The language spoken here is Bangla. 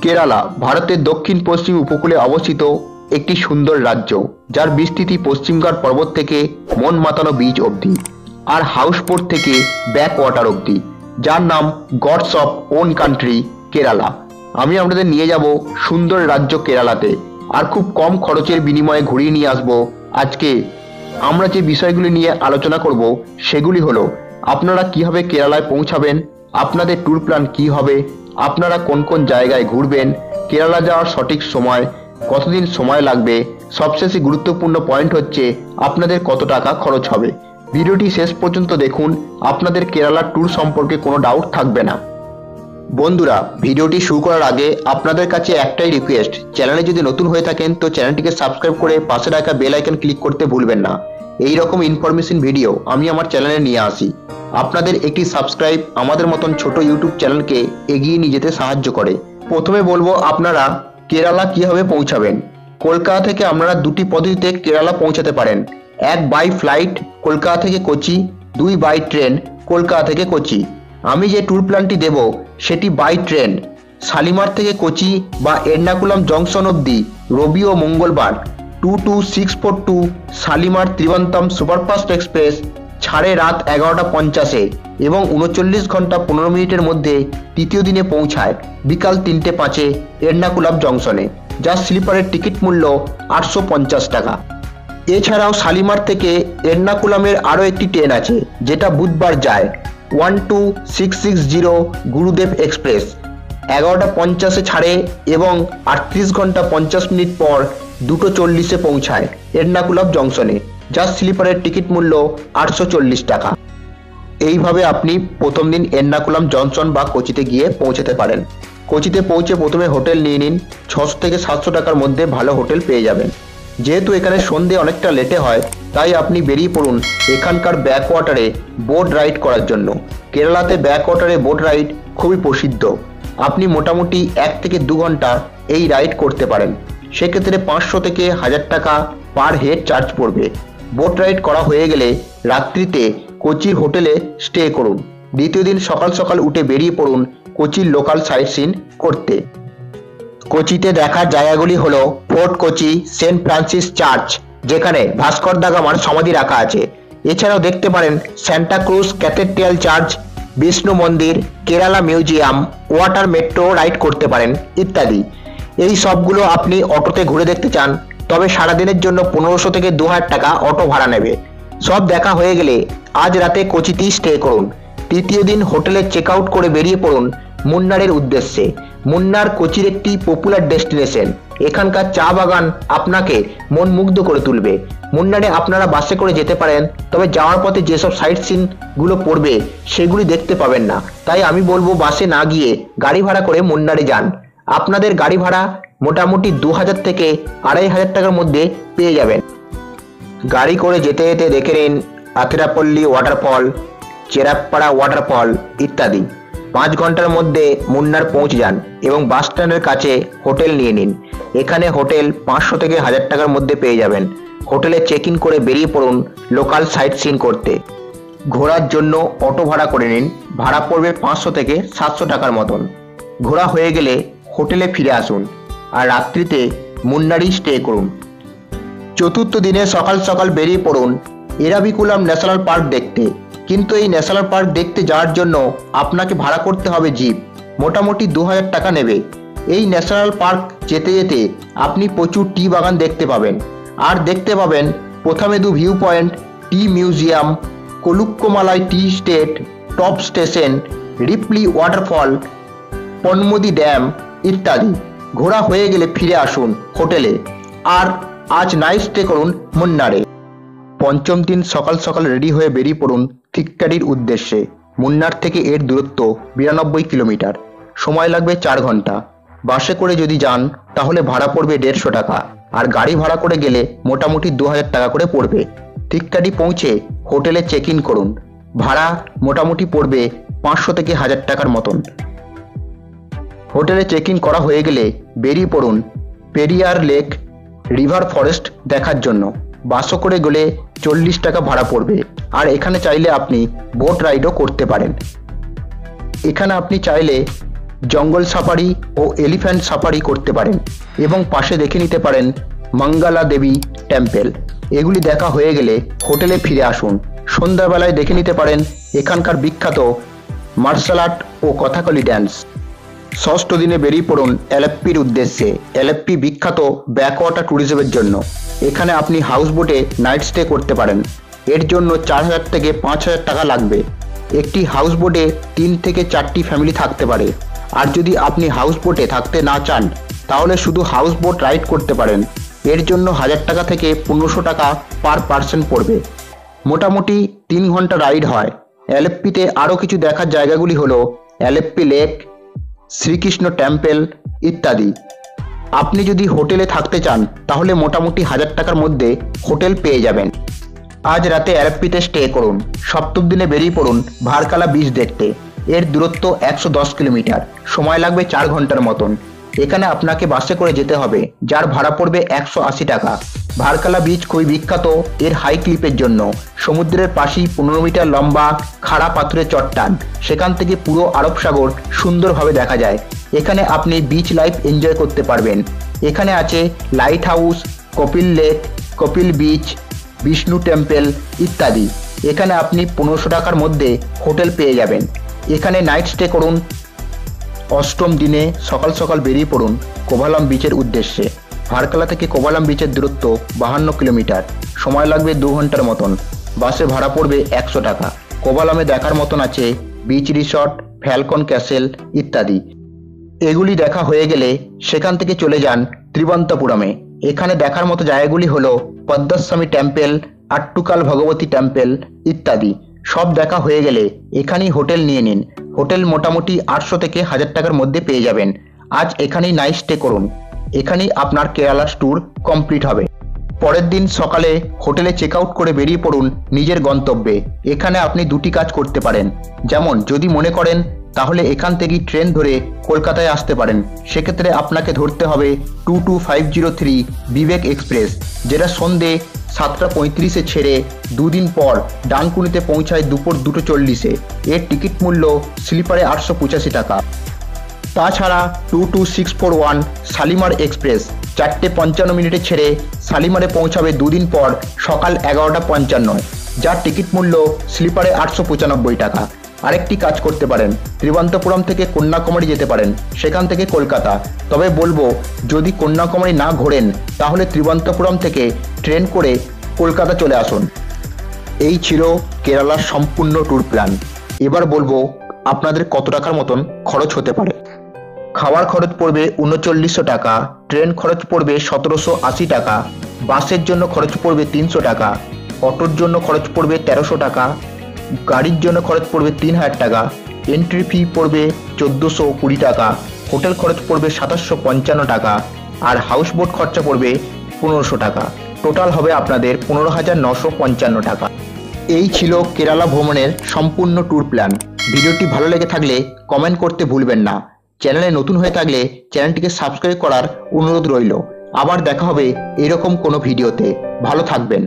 কেরালা ভারতের দক্ষিণ পশ্চিম উপকূলে অবস্থিত একটি সুন্দর রাজ্য, যার বিস্তৃতি পশ্চিমঘাট পর্বত থেকে মন মাতানো বিচ অবধি আর হাউসবোট থেকে ব্যাক ওয়াটার অবধি, যার নাম গডস অফ ওন কান্ট্রি কেরালা। আমি আপনাদের নিয়ে যাব সুন্দর রাজ্য কেরালাতে, আর খুব কম খরচের বিনিময়ে ঘুরিয়ে নিয়ে আসবো। আজকে আমরা যে বিষয়গুলি নিয়ে আলোচনা করব সেগুলি হলো আপনারা কিভাবে কেরালায় পৌঁছাবেন, আপনাদের ট্যুর প্ল্যান কি হবে, আপনারা কোন কোন জায়গায় ঘুরবেন, কেরালা যাওয়ার সঠিক সময়, কতদিন সময় লাগবে, সবশেষে গুরুত্বপূর্ণ পয়েন্ট হচ্ছে আপনাদের কত টাকা খরচ হবে। ভিডিওটি শেষ পর্যন্ত দেখুন, আপনাদের কেরালার ট্যুর সম্পর্কে কোনো ডাউট থাকবে না। বন্ধুরা, ভিডিওটি শুরু করার আগে আপনাদের কাছে একটাই রিকোয়েস্ট, চ্যানেলে যদি নতুন হয়ে থাকেন তো চ্যানেলটিকে সাবস্ক্রাইব করে পাশে রাখা বেল আইকন ক্লিক করতে ভুলবেন না। এই রকম ইনফরমেশন ভিডিও আমি আমার চ্যানেলে নিয়ে আসি। আপনাদের একটি সাবস্ক্রাইব আমাদের মতন ছোট ইউটিউব চ্যানেলকে এগিয়ে নিয়ে যেতে সাহায্য করে। প্রথমে বলবো আপনারা কেরালা কিভাবে পৌঁছাবেন। কলকাতা থেকে আপনারা দুটি পদ্ধতিতে কেরালা পৌঁছাতে পারেন। এক বাই ফ্লাইট কলকাতা থেকে কোচি, দুই বাই ট্রেন কলকাতা থেকে কোচি। আমি যে ট্যুর প্ল্যানটি দেব সেটি বাই ট্রেন। শালিমার থেকে কোচি বা এর্নাকুলাম জংশন অবধি রবি ও মঙ্গলবার 22642 শালিমার ত্রিবান্তম সুপারফাস্ট এক্সপ্রেস ছাড়ে রাত 11:50 এবং 39 ঘন্টা 15 মিনিটের মধ্যে তৃতীয় দিনে পৌঁছায় বিকাল 3:05 এর্নাকুলাম জংশনে, যার স্লিপারের টিকিট মূল্য 850 টাকা। এছাড়াও শালিমার থেকে এর্নাকুলামের আরও একটি ট্রেন আছে যেটা বুধবার যায় 12660 গুরুদেব এক্সপ্রেস। 11:50 ছাড়ে এবং 38 ঘন্টা 50 মিনিট পর 2:40 পৌঁছায় এর্নাকুলাম জংশনে, যার স্লিপারের টিকিট মূল্য 840 টাকা। এইভাবে আপনি প্রথম দিন এর্নাকুলাম জংশন বা কোচিতে গিয়ে পৌঁছাতে পারেন। কোচিতে পৌঁছে প্রথমে হোটেল নিয়ে নিন। 600 থেকে 700 টাকার মধ্যে ভালো হোটেল পেয়ে যাবেন। যেহেতু এখানে সন্ধে অনেকটা লেটে হয়, তাই আপনি বেরিয়ে পড়ুন এখানকার ব্যাকওয়াটারে বোট রাইড করার জন্য। কেরালাতে ব্যাকওয়াটারে বোট রাইড খুবই প্রসিদ্ধ। আপনি মোটামুটি 1 থেকে 2 ঘন্টা এই রাইড করতে পারেন। সেক্ষেত্রে 500 থেকে 1000 টাকা পার হেড চার্জ পড়বে। বোট রাইড করা হয়ে গেলে রাত্রিতে কোচির হোটেলে স্টে করুন। দ্বিতীয় দিন সকাল সকাল উঠে বেরিয়ে পড়ুন কোচির লোকাল সাইট সিন করতে। কোচিতে দেখার জায়গাগুলি হলো Fort Kochi, Saint Francis Church যেখানে ভাস্কর দা গামার সমাধি রাখা আছে। এছাড়াও দেখতে পারেন Santa Cruz cathedral church, Vishnu মন্দির, Kerala museum, water metro ride করতে পারেন ইত্যাদি। এই সবগুলো আপনি অটোতে ঘুরে দেখতে চান তবে সারাদিনের জন্য 1500 থেকে 2000 টাকা অটো ভাড়া নেবে। সব দেখা হয়ে গেলে আজ রাতে কোচিতেই স্টে করুন। তৃতীয় দিন হোটেলে চেক আউট করে বেরিয়ে পড়ুন মুন্নারের উদ্দেশ্যে। মুন্নার কোচির একটি পপুলার ডেস্টিনেশন। এখানকার চা বাগান আপনাকে মন মুগ্ধ করে তুলবে। মুন্নারে আপনারা বাসে করে যেতে পারেন, তবে যাওয়ার পথে যেসব সাইট সিন গুলো পড়বে সেগুলি দেখতে পাবেন না। তাই আমি বলবো বাসে না গিয়ে গাড়ি ভাড়া করে মুন্নারে যান। আপনাদের গাড়ি ভাড়া মোটামুটি 2000 থেকে 2500 টাকার মধ্যে পেয়ে যাবেন। গাড়ি করে যেতে যেতে দেখে নিন আতিরাপল্লী ওয়াটারফল, চেরাপ্পাড়া ওয়াটারফল ইত্যাদি। 5 ঘন্টার মধ্যে মুন্নার পৌঁছে যান এবং বাস স্ট্যান্ডের কাছে হোটেল নিয়ে নিন। এখানে হোটেল 500 থেকে 1000 টাকার মধ্যে পেয়ে যাবেন। হোটেলে চেক ইন করে বেরিয়ে পড়ুন লোকাল সাইট সিন করতে। ঘোরার জন্য অটো ভাড়া করে নিন। ভাড়া পড়বে 500 থেকে 700 টাকার মতন। ঘোরা হয়ে গেলে হোটেলে ফিরে আসুন আর রাত্রিতে মুন্নারই স্টে করুন। চতুর্থ দিনে সকাল সকাল বেরিয়ে পড়ুন এরাভিকুলাম ন্যাশনাল পার্ক দেখতে। কিন্তু এই ন্যাশনাল পার্ক দেখতে যাওয়ার জন্য আপনাকে ভাড়া করতে হবে জিপ। মোটামুটি 2000 টাকা নেবে। এই ন্যাশনাল পার্ক যেতে যেতে আপনি প্রচুর টি বাগান দেখতে পাবেন। আর দেখতে পাবেন Pothamedu view point, tea museum, Kolukkumalai tea estate, top station, ripple waterfall, Ponmudi dam ইত্যাদি। ঘোরা হয়ে গেলে ফিরে আসুন হোটেলে আর আজ নাইট স্টে করুন মুন্নারে। পঞ্চম দিন সকাল সকাল রেডি হয়ে বেরিয়ে পড়ুন থিক্কাডির উদ্দেশ্যে। মুন্নার থেকে এর দূরত্ব 92 কিলোমিটার। সময় লাগবে 4 ঘন্টা। বাসে করে যদি যান তাহলে ভাড়া পড়বে 150 টাকা, আর গাড়ি ভাড়া করে গেলে মোটামুটি 2000 টাকা করে পড়বে। থিক্কাডি পৌঁছে হোটেলে চেক ইন করুন। ভাড়া মোটামুটি পড়বে 500 থেকে 1000 টাকার মতন। হোটেলে চেক ইন করা হয়ে গেলে বেরিয়ে পড়ুন পেরিয়ার লেক, রিভার ফরেস্ট দেখার জন্য। বাসে করে গেলে 40 টাকা ভাড়া পড়বে। আর এখানে চাইলে আপনি বোট রাইডও করতে পারেন। এখানে আপনি চাইলে জঙ্গল সাফারি ও এলিফ্যান্ট সাফারি করতে পারেন এবং পাশে দেখে নিতে পারেন মঙ্গলা দেবী টেম্পল। এগুলি দেখা হয়ে গেলে হোটেলে ফিরে আসুন। সন্ধ্যাবেলায় দেখে নিতে পারেন এখানকার বিখ্যাত মার্শাল আর্ট ও কথাকলি ড্যান্স। ষষ্ঠ দিনে বেরিয়ে পড়ুন এলেপ্পির উদ্দেশ্যে। এলেপ্পি বিখ্যাত ব্যাকওয়াটার ট্যুরিজমের জন্য। এখানে আপনি হাউস বোটে নাইট স্টে করতে পারেন। এর জন্য 4000 থেকে 5000 টাকা লাগবে। একটি হাউস বোটে 3 থেকে 4টি ফ্যামিলি থাকতে পারে। আর যদি আপনি হাউস বোটে থাকতে না চান তাহলে শুধু হাউস বোট রাইড করতে পারেন। এর জন্য 1000 টাকা থেকে 1500 টাকা পার পার্সন পড়বে। মোটামুটি 3 ঘন্টা রাইড হয়। এলেপ্পিতে আরও কিছু দেখার জায়গাগুলি হলো এলেপ্পি লেক, শ্রীকৃষ্ণ টেম্পল ইত্যাদি। আপনি যদি হোটেলে থাকতে চান তাহলে মোটামুটি 1000 টাকার মধ্যে হোটেল পেয়ে যাবেন। আজ রাতে এলেপ্পিতে স্টে করুন। সপ্তম দিনে বেরিয়ে পড়ুন ভারকালা বিচ দেখতে। এর দূরত্ব 110 কিলোমিটার, সময় লাগবে 4 ঘন্টার মতন। এখানে আপনাকে বাসে করে যেতে হবে, যার ভাড়া পড়বে 180 টাকা। ভারকালা বিচ খুবই বিখ্যাত এর হাই ক্লিপের জন্য। সমুদ্রের পাশেই 15 মিটার লম্বা খাড়া পাথরের চট্টান, সেখান থেকে পুরো আরব সাগর সুন্দরভাবে দেখা যায়। এখানে আপনি বিচ লাইফ এনজয় করতে পারবেন। এখানে আছে lighthouse, Kappil lake, Kappil beach, Vishnu temple ইত্যাদি। এখানে আপনি 1500 টাকার মধ্যে হোটেল পেয়ে যাবেন। এখানে নাইট স্টে করুন। অষ্টম দিনে সকাল সকাল বেরিয়ে পড়ুন কোভালাম বিচের উদ্দেশ্যে। ভারকালা থেকে কোভালাম বিচের দূরত্ব 52 কিলোমিটার, সময় লাগবে 2 ঘন্টার মতন। বাসে ভাড়া পড়বে 100 টাকা। কোভালামে দেখার মতন আছে বিচ রিসর্ট, ফ্যালকন ক্যাসেল ইত্যাদি। এগুলি দেখা হয়ে গেলে সেখান থেকে চলে যান ত্রিবন্তপুরমে। এখানে দেখার মতো জায়গাগুলি হলো পদ্মস্বামী টেম্পল, আট্টুকাল ভগবতী টেম্পল ইত্যাদি। সব দেখা হয়ে গেলে এখানেই হোটেল নিয়ে নিন। হোটেল মোটামুটি 800 থেকে 1000 টাকার মধ্যে পেয়ে যাবেন। আজ এখানেই নাইট স্টে করুন। এখানেই আপনার কেরালার ট্যুর কমপ্লিট হবে। পরের দিন সকালে হোটেলে চেক আউট করে বেরিয়ে পড়ুন নিজের গন্তব্যে। এখানে আপনি 2টি কাজ করতে পারেন। যেমন যদি মনে করেন তাহলে এখান থেকেই ট্রেন ধরে কলকাতায় আসতে পারেন। সেক্ষেত্রে আপনাকে ধরতে হবে 22503 বিবেক এক্সপ্রেস, যেটা সন্ধে 7:35-এ ছেড়ে 2 দিন পর ডানকুনিতে পৌঁছায় দুপুর 2:40-এ। এর টিকিট মূল্য স্লিপারে 885 টাকা। তাছাড়া 22641 শালিমার এক্সপ্রেস 4:55 ছেড়ে শালিমারে পৌঁছাবে 2 দিন পর সকাল 11:55, যার টিকিট মূল্য স্লিপারে 895 টাকা। আরেকটি কাজ করতে পারেন, ত্রিবন্তপুরম থেকে কন্যাকুমারী যেতে পারেন, সেখান থেকে কলকাতা। তবে বলবো যদি কন্যাকুমারী না ঘোরেন তাহলে ত্রিবন্তপুরম থেকে ট্রেন করে কলকাতা চলে আসুন। এই ছিল কেরালার সম্পূর্ণ ট্যুর প্ল্যান। এবার বলবো আপনাদের কত টাকার মতন খরচ হতে পারে। খাওয়ার খরচ পড়বে 3900 টাকা, ট্রেন খরচ পড়বে 1780 টাকা, বাসের জন্য খরচ পড়বে 300 টাকা, অটোর জন্য খরচ পড়বে 1300 টাকা, গাড়ির জন্য খরচ পড়বে 3000 টাকা, এন্ট্রি ফি পড়বে 1420 টাকা, হোটেল খরচ পড়বে 2755 টাকা, আর হাউস বোট খরচা পড়বে 1500 টাকা। টোটাল হবে আপনাদের 15955 টাকা। এই ছিল কেরালা ভ্রমণের সম্পূর্ণ ট্যুর প্ল্যান। ভিডিওটি ভালো লেগে থাকলে কমেন্ট করতে ভুলবেন না। চ্যানেলে নতুন হয়ে থাকলে চ্যানেলটিকে সাবস্ক্রাইব করার অনুরোধ রইল। আবার দেখা হবে এরকম কোনো ভিডিওতে। ভালো থাকবেন।